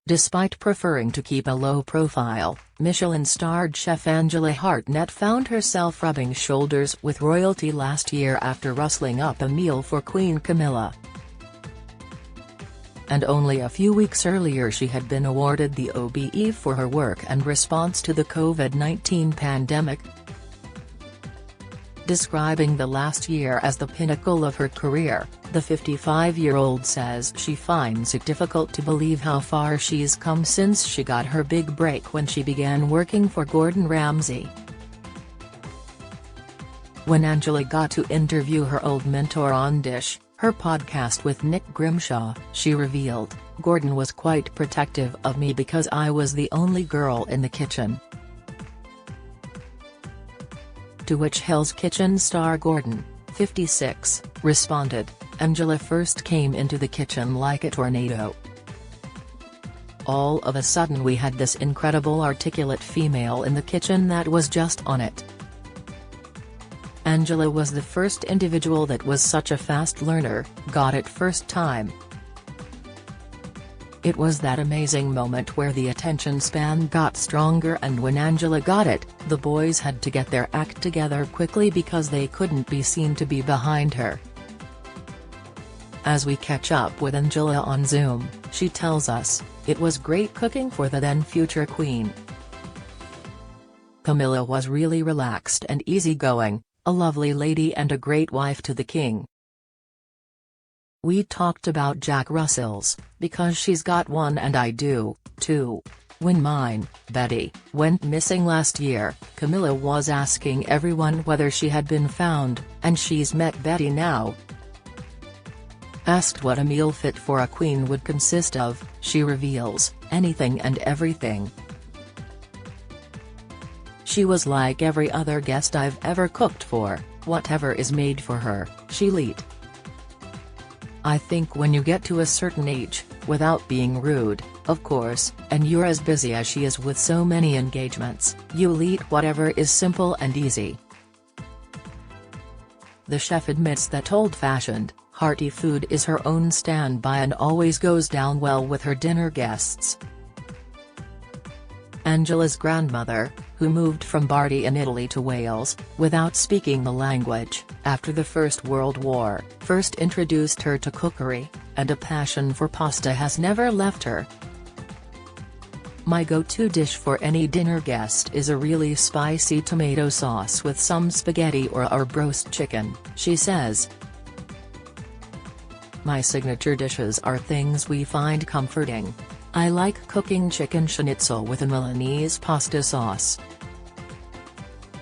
Despite preferring to keep a low profile, Michelin-starred chef Angela Hartnett found herself rubbing shoulders with royalty last year after rustling up a meal for Queen Camilla. And only a few weeks earlier she had been awarded the OBE for her work and response to the COVID-19 pandemic. Describing the last year as the pinnacle of her career, the 55-year-old says she finds it difficult to believe how far she's come since she got her big break when she began working for Gordon Ramsay. When Angela got to interview her old mentor on Dish, her podcast with Nick Grimshaw, she revealed, "Gordon was quite protective of me because I was the only girl in the kitchen." To which Hell's Kitchen star Gordon, 56, responded, "Angela first came into the kitchen like a tornado. All of a sudden we had this incredible articulate female in the kitchen that was just on it. Angela was the first individual that was such a fast learner, got it first time. It was that amazing moment where the attention span got stronger, and when Angela got it, the boys had to get their act together quickly because they couldn't be seen to be behind her." As we catch up with Angela on Zoom, she tells us, "It was great cooking for the then future queen. Camilla was really relaxed and easygoing, a lovely lady and a great wife to the king. We talked about Jack Russell's, because she's got one and I do, too. When mine, Betty, went missing last year, Camilla was asking everyone whether she had been found, and she's met Betty now." Asked what a meal fit for a queen would consist of, she reveals, "Anything and everything. She was like every other guest I've ever cooked for, whatever is made for her, she'll eat. I think when you get to a certain age, without being rude, of course, and you're as busy as she is with so many engagements, you'll eat whatever is simple and easy." The chef admits that old-fashioned, hearty food is her own standby and always goes down well with her dinner guests. Angela's grandmother, who moved from Bardi in Italy to Wales, without speaking the language, after the First World War, first introduced her to cookery, and a passion for pasta has never left her. "My go-to dish for any dinner guest is a really spicy tomato sauce with some spaghetti or a roast chicken," she says. "My signature dishes are things we find comforting. I like cooking chicken schnitzel with a Milanese pasta sauce.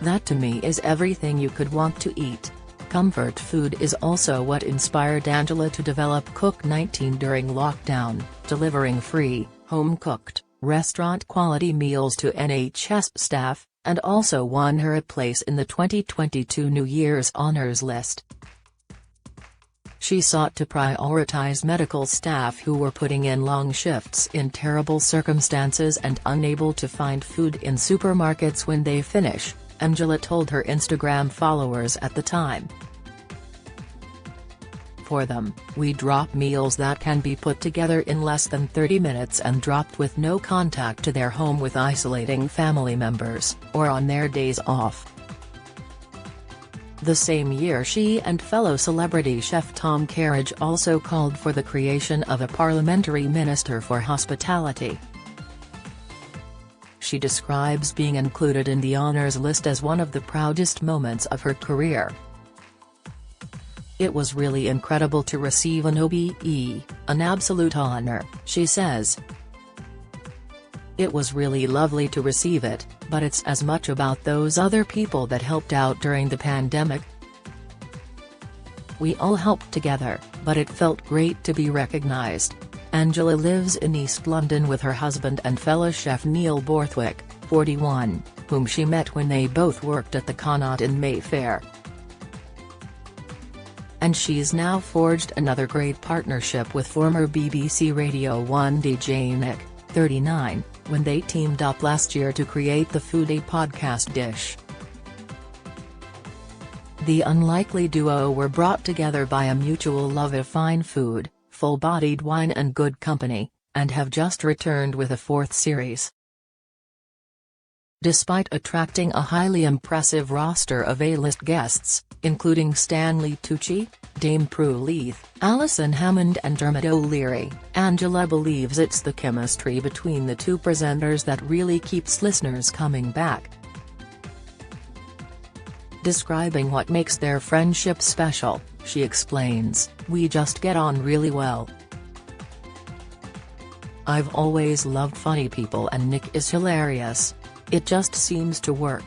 That to me is everything you could want to eat." Comfort food is also what inspired Angela to develop Cook 19 during lockdown, delivering free, home-cooked, restaurant-quality meals to NHS staff, and also won her a place in the 2022 New Year's Honours list. She sought to prioritize medical staff who were putting in long shifts in terrible circumstances and unable to find food in supermarkets when they finish, Angela told her Instagram followers at the time. "For them, we drop meals that can be put together in less than 30 minutes and dropped with no contact to their home with isolating family members, or on their days off." The same year she and fellow celebrity chef Tom Kerridge also called for the creation of a parliamentary minister for hospitality. She describes being included in the honours list as one of the proudest moments of her career. "It was really incredible to receive an OBE, an absolute honour," she says. "It was really lovely to receive it, but it's as much about those other people that helped out during the pandemic. We all helped together, but it felt great to be recognised." Angela lives in East London with her husband and fellow chef Neil Borthwick, 41, whom she met when they both worked at the Connaught in Mayfair. And she's now forged another great partnership with former BBC Radio 1 DJ Nick, 39, when they teamed up last year to create the foodie podcast Dish. The unlikely duo were brought together by a mutual love of fine food, full-bodied wine and good company, and have just returned with a fourth series. Despite attracting a highly impressive roster of A-list guests, including Stanley Tucci, Dame Prue Leith, Alison Hammond and Dermot O'Leary, Angela believes it's the chemistry between the two presenters that really keeps listeners coming back. Describing what makes their friendship special, she explains, "We just get on really well. I've always loved funny people and Nick is hilarious. It just seems to work.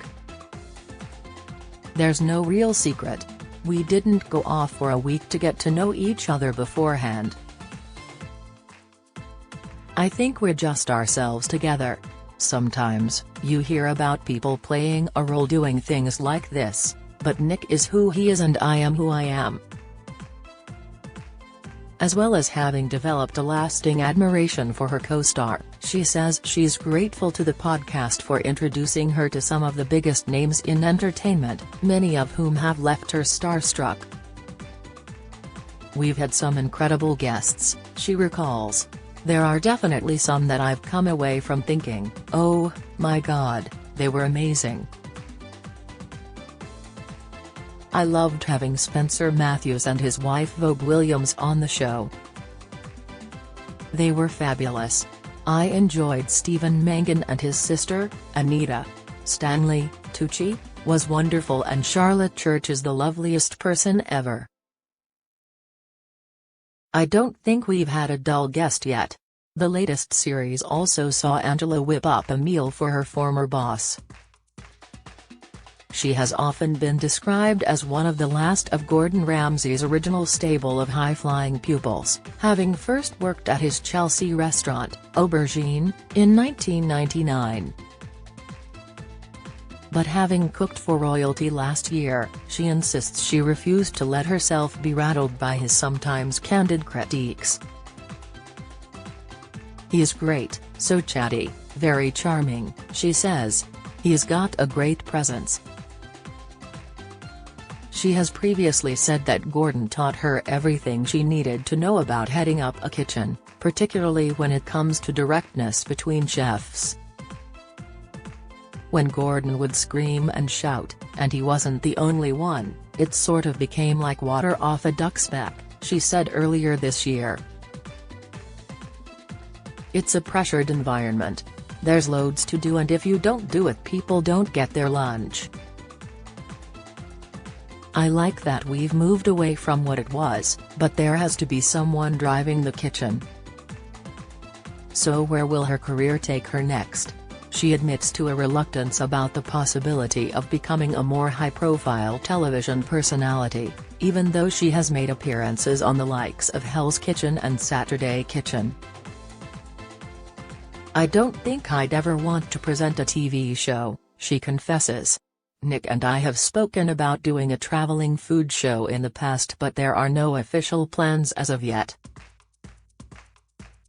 There's no real secret. We didn't go off for a week to get to know each other beforehand. I think we're just ourselves together. Sometimes, you hear about people playing a role doing things like this, but Nick is who he is and I am who I am." As well as having developed a lasting admiration for her co-star, she says she's grateful to the podcast for introducing her to some of the biggest names in entertainment, many of whom have left her starstruck. "We've had some incredible guests," she recalls. "There are definitely some that I've come away from thinking, oh, my God, they were amazing. I loved having Spencer Matthews and his wife Vogue Williams on the show. They were fabulous. I enjoyed Stephen Mangan and his sister, Anita. Stanley Tucci was wonderful and Charlotte Church is the loveliest person ever. I don't think we've had a dull guest yet." The latest series also saw Angela whip up a meal for her former boss. She has often been described as one of the last of Gordon Ramsay's original stable of high-flying pupils, having first worked at his Chelsea restaurant, Aubergine, in 1999. But having cooked for royalty last year, she insists she refused to let herself be rattled by his sometimes candid critiques. "He's great, so chatty, very charming," she says. "He's got a great presence." She has previously said that Gordon taught her everything she needed to know about heading up a kitchen, particularly when it comes to directness between chefs. When Gordon would scream and shout, and he wasn't the only one, it sort of became like water off a duck's back, she said earlier this year. "It's a pressured environment. There's loads to do and if you don't do it people don't get their lunch. I like that we've moved away from what it was, but there has to be someone driving the kitchen." So where will her career take her next? She admits to a reluctance about the possibility of becoming a more high-profile television personality, even though she has made appearances on the likes of Hell's Kitchen and Saturday Kitchen. "I don't think I'd ever want to present a TV show," she confesses. "Nick and I have spoken about doing a traveling food show in the past but there are no official plans as of yet.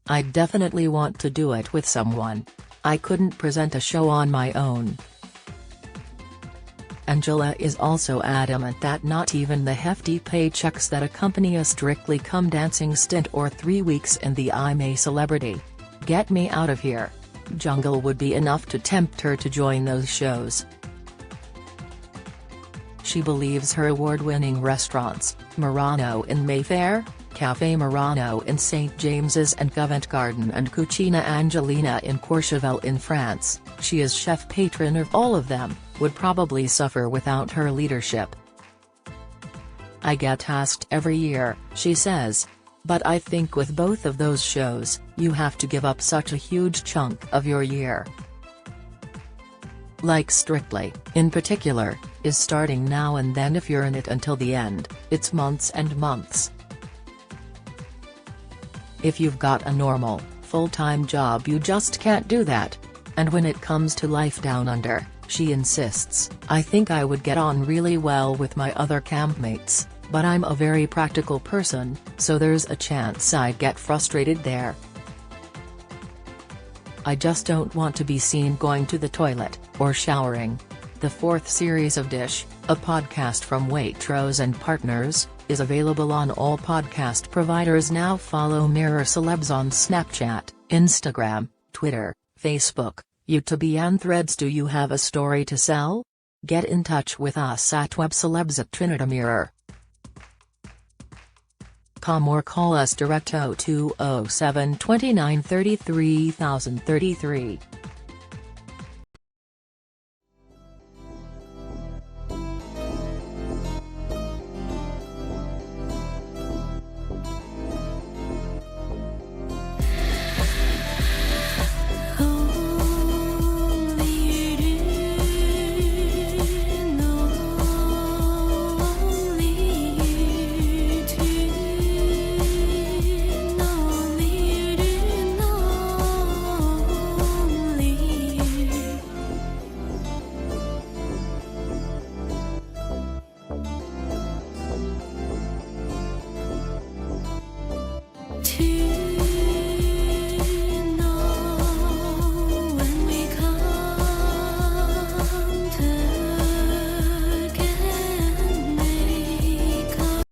I definitely want to do it with someone. I couldn't present a show on my own." Angela is also adamant that not even the hefty paychecks that accompany a Strictly Come Dancing stint or 3 weeks in the I'm a Celebrity, Get Me Out of Here jungle would be enough to tempt her to join those shows. She believes her award-winning restaurants, Murano in Mayfair, Café Murano in St. James's and Covent Garden and Cucina Angelina in Courchevel in France, she is chef patron of all of them, would probably suffer without her leadership. "I get asked every year," she says. "But I think with both of those shows, you have to give up such a huge chunk of your year. Like Strictly, in particular, is starting now and then if you're in it until the end, it's months and months. If you've got a normal, full-time job you just can't do that. And when it comes to life down under," she insists, "I think I would get on really well with my other campmates, but I'm a very practical person, so there's a chance I'd get frustrated there. I just don't want to be seen going to the toilet, or showering." The fourth series of Dish, a podcast from Waitrose and Partners, is available on all podcast providers now. Follow Mirror Celebs on Snapchat. Instagram, Twitter, Facebook, YouTube and Threads. Do you have a story to sell? Get in touch with us at webcelebs@trinitymirror.com or call us direct 0207 29 33 033.